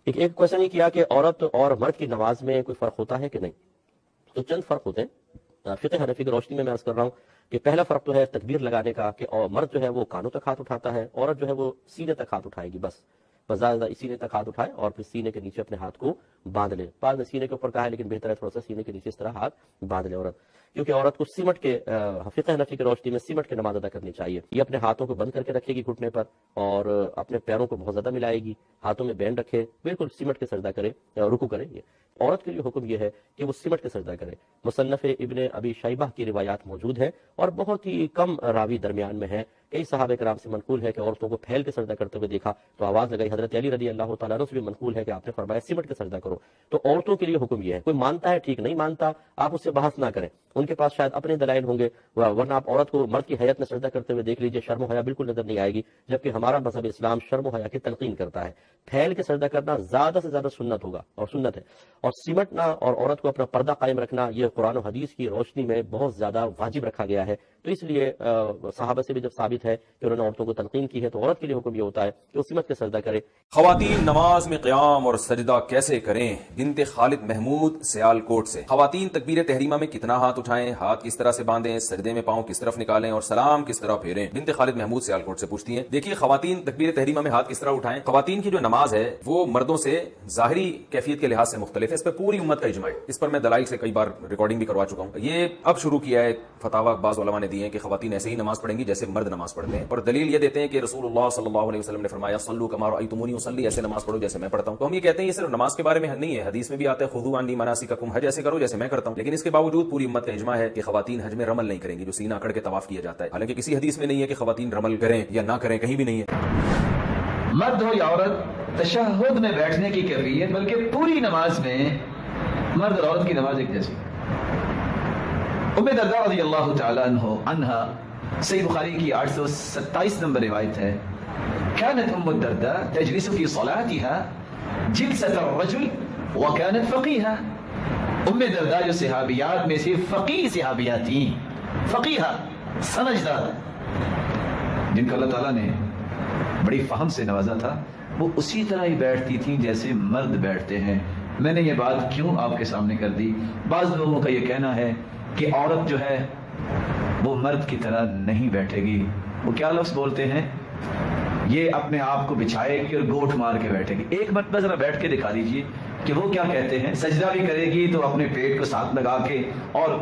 ایک کوشچن یہ کیا کہ عورت اور مرد کی نماز میں کوئی فرق ہوتا ہے کہ نہیں؟ تو چند فرق ہوتے ہیں فقہ حنفی کی روشنی میں عرض کر رہا ہوں کہ پہلا فرق تو ہے تکبیر لگانے کا، کہ مرد جو ہے وہ کانوں تک ہاتھ اٹھاتا ہے، عورت جو ہے وہ سینے تک ہاتھ اٹھائے گی، بس زیادہ سینے تک ہاتھ اٹھائے اور پھر سینے کے نیچے اپنے ہاتھ کو باندھ لے. بعد میں سینے کے اوپر کہا ہے لیکن بہتر ہے تھوڑا سا سینے کے نیچے اس طرح ہاتھ باندھ لے عورت، کیونکہ عورت کو سمٹ کے فقہ حنفی کی روشنی میں سمٹ کے نماز ادا کرنی چاہیے. یہ اپنے ہاتھوں کو بند کر کے رکھے گی گھٹنے پر اور اپنے پیروں کو بہت زیادہ ملائے گی، ہاتھوں میں بینڈ رکھے، بالکل سمٹ کے سجدہ کرے، رکوع کرے. یہ عورت کے لیے حکم یہ ہے کہ وہ سمٹ کے سجدہ کرے. مصنف ابن ابی شیبہ کی روایات موجود ہے اور بہت ہی کم راوی درمیان میں ہے. کئی صحابہ کرام سے منقول ہے کہ عورتوں کو پھیل کے سجدہ کرتے ہوئے دیکھا تو آواز لگائی. حضرت علی رضی اللہ تعالیٰ عنہ سے بھی منقول ہے کہ آپ نے فرمایا سمٹ کے سجدہ کرو. تو عورتوں کے لیے حکم یہ ہے، کوئی مانتا ہے ٹھیک، نہیں مانتا آپ اس سے بحث نہ کریں، ان کے پاس شاید اپنے دلائل ہوں گے، ورنہ آپ عورت کو مرد کی حیت میں سجدہ کرتے ہوئے دیکھ لیجئے، شرم و حیا بالکل نظر نہیں آئے گی، جبکہ ہمارا مذہب اسلام شرم و حیا کی تلقین کرتا ہے. پھیل کے سجدہ کرنا زیادہ سے زیادہ سنت ہوگا اور سنت ہے، اور سمٹنا اور عورت کو اپنا پردہ قائم رکھنا یہ قرآن و حدیث کی روشنی میں بہت زیادہ واجب رکھا گیا ہے. تو اس لیے صحابہ سے بھی جب ثابت ہے کہ انہوں نے عورتوں کو تلقین کی ہے تو عورت کے لیے حکم یہ ہوتا ہے کہ وہ سمٹ کے سجدہ کرے. خواتین نماز میں قیام اور سجدہ کیسے کریں؟ بنت خالد محمود سیال کوٹ سے. خواتین تکبیر تحریمہ میں کتنا ہاتھ اٹھائیں، ہاتھ کس طرح سے باندھیں، سجدے میں پاؤں کس طرف نکالیں اور سلام کس طرح پھیریں؟ بنت خالد محمود سیال کوٹ سے پوچھتی ہیں. دیکھیے خواتین تکبیر تحریمہ میں ہاتھ کس طرح اٹھائیں. خواتین کی جو نماز ہے وہ مردوں سے ظاہری کیفیت کے لحاظ سے مختلف ہے، اس پر پوری امت کا اجماع ہے. اس پر میں دلائل سے کئی بار ریکارڈنگ بھی کروا چکا ہوں. یہ اب شروع کیا ہے فتاوا بعض علماء نے دیے ہیں کہ خواتین ایسے ہی نماز پڑھیں گی جیسے مرد نماز پڑھتے ہیں، اور دلیل یہ دیتے ہیں کہ رسول اللہ صلی اللہ علیہ وسلم نے فرمایا صلوا کما رأیتمونی اصلی، ایسے نماز پڑھو جیسے میں پڑھتا ہوں. تو ہم یہ کہتے ہیں یہ صرف نماز کے بارے میں نہیں ہے، حدیث میں بھی آتا ہے خذوا عنی مناسککم، حج ایسے کرو جیسے میں کرتا ہوں. لیکن اس کے باوجود پوری امت کا اجماع ہے کہ خواتین حج میں رمل نہیں کریں گی، جو سینہ اکڑ کے طواف کیا جاتا ہے. حالانکہ کسی حدیث میں نہیں ہے کہ خواتین رمل کریں یا نہ کریں، کہیں بھی نہیں ہے. مرد ہو یا عورت، تشہد میں بیٹھنے کی کیفیت بلکہ پوری نماز میں مرد اور عورت کی نماز ایک جیسی. ام درداء رضی اللہ تعالی عنہا صحیح بخاری کی 827 نمبر روایت ہے، كانت ام الدرداء تجلس في صلاتها جلسة الرجل وكانت فقيها. ام درداء جو صحابیات میں سے فقیہ صحابیات تھیں، فقیہ سمجھدار، جن کو اللہ تعالیٰ نے بڑی فہم سے نوازا تھا، وہ اسی طرح ہی بیٹھتی تھیں جیسے مرد بیٹھتے ہیں. میں نے یہ بات کیوں آپ کے سامنے کر دی؟ بعض لوگوں کا یہ کہنا ہے کہ عورت جو ہے وہ مرد کی طرح نہیں بیٹھے گی. وہ کیا لفظ بولتے ہیں؟ یہ اپنے آپ کو بچھائے گی اور گوٹ مار کے بیٹھے گی. ایک مرتبہ ذرا بیٹھ کے دکھا دیجیے کہ وہ کیا کہتے ہیں. سجدہ بھی کرے گی تو اپنے پیٹ کو ساتھ لگا کے، اور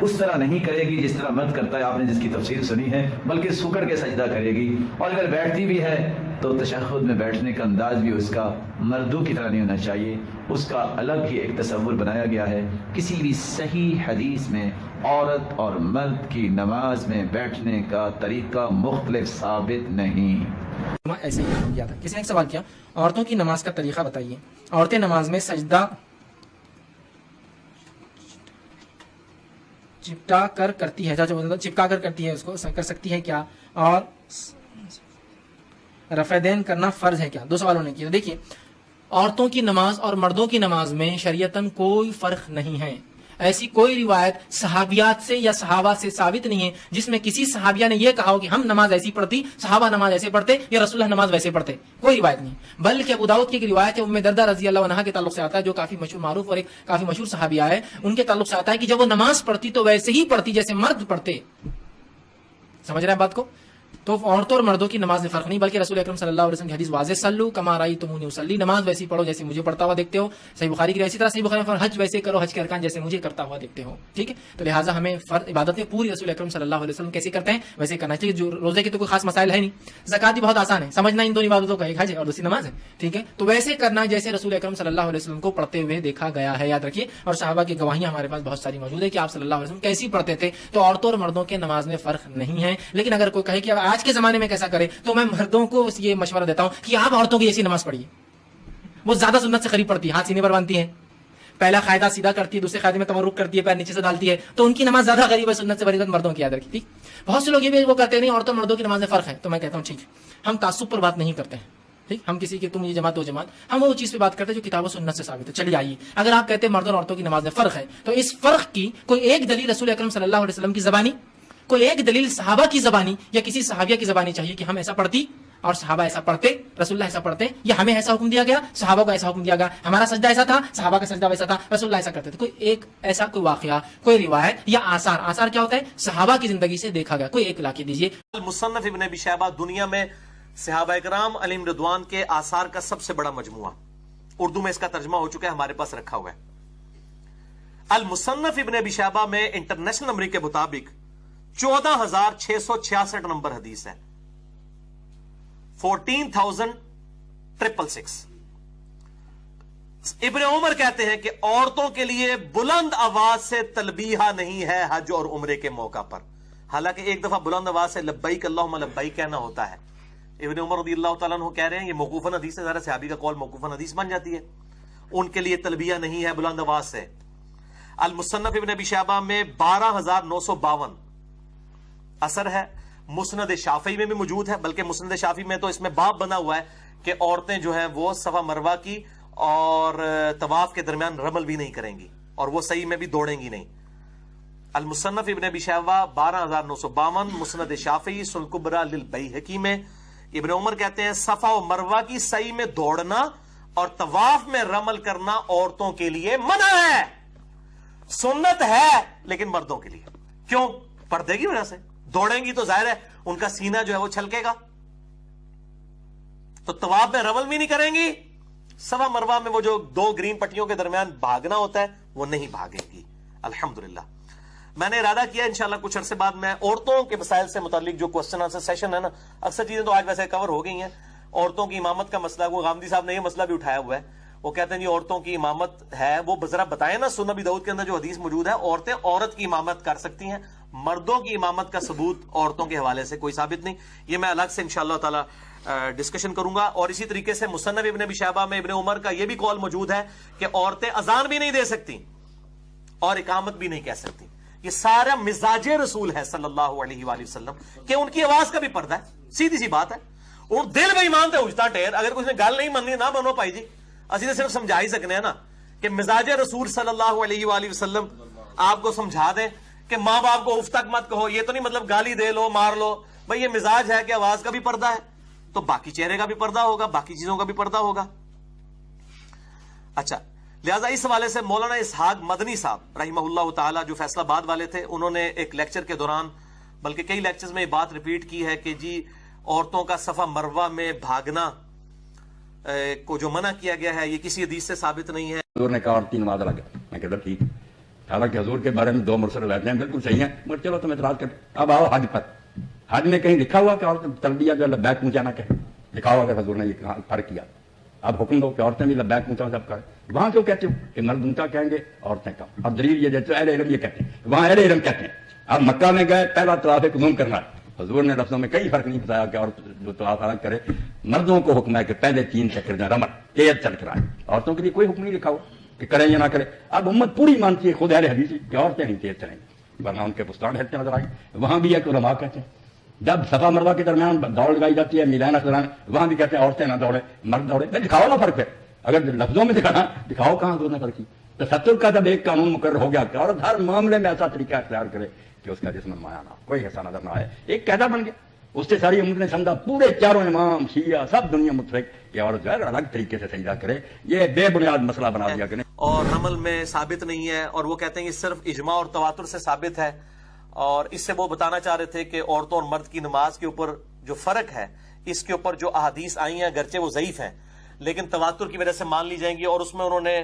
اس طرح نہیں کرے گی جس طرح مرد کرتا ہے، آپ نے جس کی تفصیل سنی ہے، بلکہ سکڑ کے سجدہ کرے گی. اور اگر بیٹھتی بھی ہے تو تشہد میں بیٹھنے کا انداز بھی اس کا مردوں کی طرح نہیں ہونا چاہیے، اس کا الگ ہی ایک تصور بنایا گیا ہے. کسی بھی صحیح حدیث میں عورت اور مرد کی نماز میں بیٹھنے کا طریقہ مختلف ثابت نہیں. ایسے ہی ہو گیا تھا. کسی نے ایک سوال کیا، عورتوں کی نماز کا طریقہ بتائیے. عورتیں نماز میں سجدہ چپٹا کر کرتی ہے، چپکا کر کرتی ہے، اس کو کر سکتی ہے کیا؟ اور رفع دین کرنا فرض ہے کیا؟ دو سوالوں نے کیا. دیکھیے، عورتوں کی نماز اور مردوں کی نماز میں شریعتاً کوئی فرق نہیں ہے. ایسی کوئی روایت صحابیات سے یا صحابہ سے ثابت نہیں ہے جس میں کسی صحابیہ نے یہ کہا ہو کہ ہم نماز ایسی پڑھتی، صحابہ نماز ایسے پڑھتے یا رسول اللہ نماز ویسے پڑھتے. کوئی روایت نہیں. بلکہ ابو داؤد کی ایک روایت ہے، ام درداء رضی اللہ عنہا کے تعلق سے آتا ہے، جو کافی مشہور معروف اور ایک کافی مشہور صحابیہ ہے. ان کے تعلق سے آتا ہے کہ جب وہ نماز پڑھتی تو ویسے ہی پڑھتی جیسے مرد پڑھتے. سمجھ رہے ہیں بات کو؟ تو عورتوں اور مردوں کی نماز میں فرق نہیں، بلکہ رسول اکرم صلی اللہ علیہ وسلم کی حدیث واضح، صلو کما رأیتمونی اصلی، نماز ویسی پڑھو جیسے مجھے پڑھتا ہوا دیکھتے ہو. صحیح بخاری کی، اسی طرح صحیح بخاری میں حج ویسے کرو، حج کے ارکان جیسے مجھے کرتا ہوا دیکھتے ہو. ٹھیک ہے، تو لہٰذا ہمیں عبادتیں پوری رسول اکرم صلی اللہ علیہ وسلم کیسے کرتے ہیں ویسے کرنا چاہیے. جو روزے کے تو کوئی خاص مسائل ہے نہیں، زکات بھی بہت آسان ہے سمجھنا، ان دو عبادتوں کا، ایک حج اور دوسری نماز ہے. ٹھیک ہے، تو ویسے کرنا جیسے رسول اکرم صلی اللہ علیہ وسلم کو پڑھتے ہوئے دیکھا گیا ہے. یاد رکھیے، اور صحابہ کی گواہیاں ہمارے پاس بہت ساری موجود ہے کہ آپ صلی اللہ علیہ وسلم کیسی پڑھتے تھے. تو عورتوں اور مردوں کے نماز میں فرق نہیں ہے. لیکن اگر کوئی کہے کہ آج کے زمانے میں کیسا کرے، تو میں مردوں کو یہ مشورہ دیتا ہوں کہ آپ عورتوں کی ایسی نماز پڑھیے. وہ زیادہ سنت سے قریب پڑتی ہے، ہاتھ سینے پر باندھتی ہے، پہلا قاعدہ سیدھا کرتی ہے، دوسرے قاعدے میں تورک کرتی ہے، پیر نیچے سے ڈالتی ہے، تو ان کی نماز زیادہ قریب ہے سنت سے بری مردوں کی. یاد رکھیے. ٹھیک، بہت سے لوگ یہ بھی وہ کرتے نہیں عورتوں مردوں کی نماز میں فرق ہے. تو میں کہتا ہوں ٹھیک، ہم تعصب پر بات نہیں کرتے ہیں. ٹھیک، ہم کسی کی تم یہ جماعت وہ جماعت، ہم وہ چیز پہ بات کرتے ہیں جو کتاب و سنت سے ثابت ہے. چلیے آئیے، اگر آپ کہتے ہیں مردوں اور عورتوں کی نماز میں فرق ہے تو اس فرق کی کوئی ایک دلیل رسول اکرم صلی اللہ علیہ وسلم کی زبانی، کوئی ایک دلیل صحابہ کی زبانی یا کسی صحابیہ کی زبانی چاہیے کہ ہم ایسا پڑھتی اور صحابہ ایسا پڑھتے, رسول اللہ ایسا پڑھتے, یا ہمیں ایسا حکم دیا گیا, صحابہ کو ایسا حکم دیا گیا, ہمارا سجدہ ایسا تھا, صحابہ کا سجدہ ویسا تھا, رسول اللہ ایسا کرتے تھے. کوئی ایک ایسا کوئی واقعہ, کوئی روایت یا آثار کیا ہوتا ہے, صحابہ کی زندگی سے دیکھا گیا, کوئی ایک لا کے دیجیے. المصنف ابن ابی شیبہ دنیا میں صحابہ کرام علیہم رضوان کے آثار کا سب سے بڑا مجموعہ, اردو میں اس کا ترجمہ ہو چکا ہے, ہمارے پاس رکھا ہوا ہے. المصنف ابن ابی شیبہ میں انٹرنیشنل نمبر کے مطابق 14,666 نمبر حدیث ہے, 14,666. ابن عمر کہتے ہیں کہ عورتوں کے لیے بلند آواز سے تلبیہ نہیں ہے حج اور عمرے کے موقع پر, حالانکہ ایک دفعہ بلند آواز سے لبیک اللہم لبیک کہنا ہوتا ہے. ابن عمر رضی اللہ تعالیٰ عنہ کہہ رہے ہیں یہ موقوفاً حدیث ہے, ذرا صحابی کا قول موقوفاً حدیث بن جاتی ہے, ان کے لیے تلبیہ نہیں ہے بلند آواز سے. المصنف ابن ابی شیبہ میں 12,952 اثر ہے, مسند شافعی میں بھی موجود ہے, بلکہ مسند شافعی میں تو اس میں باب بنا ہوا ہے کہ عورتیں جو ہیں وہ صفا مروہ کی اور طواف کے درمیان رمل بھی نہیں کریں گی, اور وہ صحیح میں بھی دوڑیں گی نہیں. المصنف ابن ابی شیبہ 12,952, مسند شافعی سنن کبریٰ للبیہقی میں ابن عمر کہتے ہیں صفا و مروہ کی صحیح میں دوڑنا اور طواف میں رمل کرنا عورتوں کے لیے منع ہے, سنت ہے لیکن مردوں کے لیے. کیوں؟ پردے کی وجہ سے. دوڑیں گی تو ظاہر ہے ان کا سینہ جو ہے وہ چھلکے گا, تو طواف میں رمل بھی نہیں کریں گی, صفا مروہ میں وہ جو 2 گرین پٹیوں کے درمیان بھاگنا ہوتا ہے وہ نہیں بھاگے گی. الحمدللہ میں نے ارادہ کیا انشاءاللہ کچھ عرصے بعد میں عورتوں کے مسائل سے متعلق جو کوسچن آنسر سیشن ہے نا, اکثر چیزیں تو آج ویسے کور ہو گئی ہیں. عورتوں کی امامت کا مسئلہ, وہ غامدی صاحب نے یہ مسئلہ بھی اٹھایا ہوا ہے, وہ کہتے ہیں جی عورتوں کی امامت ہے, وہ ذرا بتائیں نا سنن ابی داؤد کے اندر جو حدیث موجود ہے عورتیں عورت کی امامت کر سکتی ہیں, مردوں کی امامت کا ثبوت عورتوں کے حوالے سے کوئی ثابت نہیں. یہ میں الگ سے انشاءاللہ تعالی ڈسکشن کروں گا. اور اسی طریقے سے مصنف ابن ابی شیبہ میں ابن عمر کا یہ بھی قول موجود ہے کہ عورتیں اذان بھی نہیں دے سکتی اور اقامت بھی نہیں کہہ سکتی. یہ سارا مزاج رسول ہے صلی اللہ علیہ وآلہ وسلم کہ ان کی آواز کا بھی پردہ ہے, سیدھی سی بات ہے. اور دل میں ایمان تے اجتا ٹیر, اگر کچھ نے گل نہیں مننی نہ بنو پائی جی, اسی تو صرف سمجھا ہی سکنے ہیں نا کہ مزاج رسول صلی اللہ علیہ وآلہ وسلم آپ کو سمجھا دیں کہ ماں باپ کو اف تک مت کہو, یہ تو نہیں مطلب گالی دے لو مار لو, بھئی یہ مزاج ہے کہ آواز کا بھی پردہ ہے تو باقی چہرے کا بھی پردہ ہوگا, باقی چیزوں کا بھی پردہ ہوگا. اچھا, لہٰذا اس حوالے سے مولانا اسحاق مدنی صاحب رحمہ اللہ تعالی جو فیصلہ آباد والے تھے, انہوں نے ایک لیکچر کے دوران بلکہ کئی لیکچرز میں یہ بات ریپیٹ کی ہے کہ جی عورتوں کا صفا مروہ میں بھاگنا کو جو منع کیا گیا ہے یہ کسی حدیث سے ثابت نہیں ہے. حضور نے کہا عورتیں نماز لگا, میں کہتا ٹھیک, حالانکہ حضور کے بارے میں 2 مرسل روایتیں ہیں بالکل صحیح ہیں, مگر چلو تم اعتراض کرتے. اب آؤ حج پر, حج میں کہیں لکھا ہوا کہ عورتیں تلبیہ جو لبیک پہنچانا کہے, لکھا ہوا کہ حضور نے یہ فرق کیا. اب حکم دو کہ عورتیں بھی لبیک پہنچاؤ سب کریں. وہاں کیوں کہتے ہو کہ مرد ان کا کہیں گے عورتیں کا, اور دلیل یہ دیتے اہل علم یہ کہتے ہیں, وہاں اہل علم کہتے ہیں. اب مکہ میں گئے, پہلا طواف قدوم کرنا ہے, حضور نے لفظوں میں کئی فرق نہیں بتایا کہ عورت جو طواف الگ کرے. مردوں کو حکم ہے کہ پہلے 3 چکر جائیں رمل تیز چل کر آئے, عورتوں کے لیے کوئی حکم نہیں لکھا ہوا کہ کریں یا نہ کریں. اب امت پوری مانتی ہے خود اہل حدیث کہ عورتیں نہیں تیز چلیں گی, ورنہ ان کے بستان ہلتے نظر آئیں. وہاں بھی ہے کہ علماء کہتے ہیں جب صفا مروہ کے درمیان دوڑ لگائی جاتی ہے میلان اخران, وہاں بھی کہتے ہیں عورتیں نہ دوڑیں مرد دوڑے. دکھاؤ نا فرق ہے, اگر لفظوں میں دکھانا دکھاؤ کہاں حضور نے فرق کی. تستر کا جب ایک قانون مقرر ہو گیا کہ عورت ہر معاملے میں ایسا طریقہ اختیار کرے کہ اس کا جسم مایا نہ, کوئی ایسا نظر نہ آئے, ایک قاعدہ بن گیا. اس سے ساری امت نے سمجھا, پورے چاروں امام شیعہ سب دنیا متفق کہ عورت جو ہے الگ طریقے سے سجدہ کرے. یہ بے بنیاد مسئلہ بنا دیا کہ اور رمل میں ثابت نہیں ہے, اور وہ کہتے ہیں یہ صرف اجماع اور تواتر سے ثابت ہے. اور اس سے وہ بتانا چاہ رہے تھے کہ عورتوں اور مرد کی نماز کے اوپر جو فرق ہے اس کے اوپر جو احادیث آئی ہیں گرچہ وہ ضعیف ہیں لیکن تواتر کی وجہ سے مان لی جائیں گی. اور اس میں انہوں نے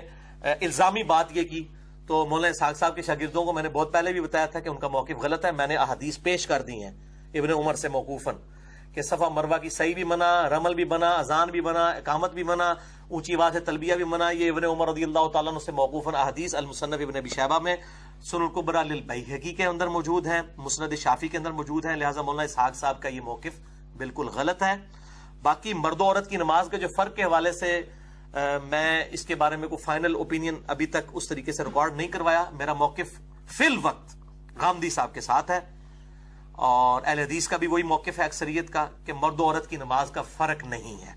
الزامی بات یہ کی, تو مولانا اسحاق صاحب کے شاگردوں کو میں نے بہت پہلے بھی بتایا تھا کہ ان کا موقف غلط ہے. میں نے احادیث پیش کر دی ہیں ابن عمر سے موقوفاً کہ صفا مروہ کی صحیح بھی منع, رمل بھی منع, اذان بھی منع, اقامت بھی منع, اونچی بات ہے تلبیہ بھی منع. یہ ابن عمر رضی اللہ تعالیٰ عنہ سے موقوفاً احادیث المصنف ابن ابی شیبہ میں, سنن کبریٰ للبیہقی کے اندر موجود ہیں, مسند شافعی کے اندر موجود ہیں. لہٰذا مولانا اسحاق صاحب کا یہ موقف بالکل غلط ہے. باقی مرد و عورت کی نماز کے جو فرق کے حوالے سے میں اس کے بارے میں کوئی فائنل اوپینین ابھی تک اس طریقے سے ریکارڈ نہیں کروایا. میرا موقف فی الوقت غامدی صاحب کے ساتھ ہے, اور اہل حدیث کا بھی وہی موقف ہے اکثریت کا کہ مرد و عورت کی نماز کا فرق نہیں ہے.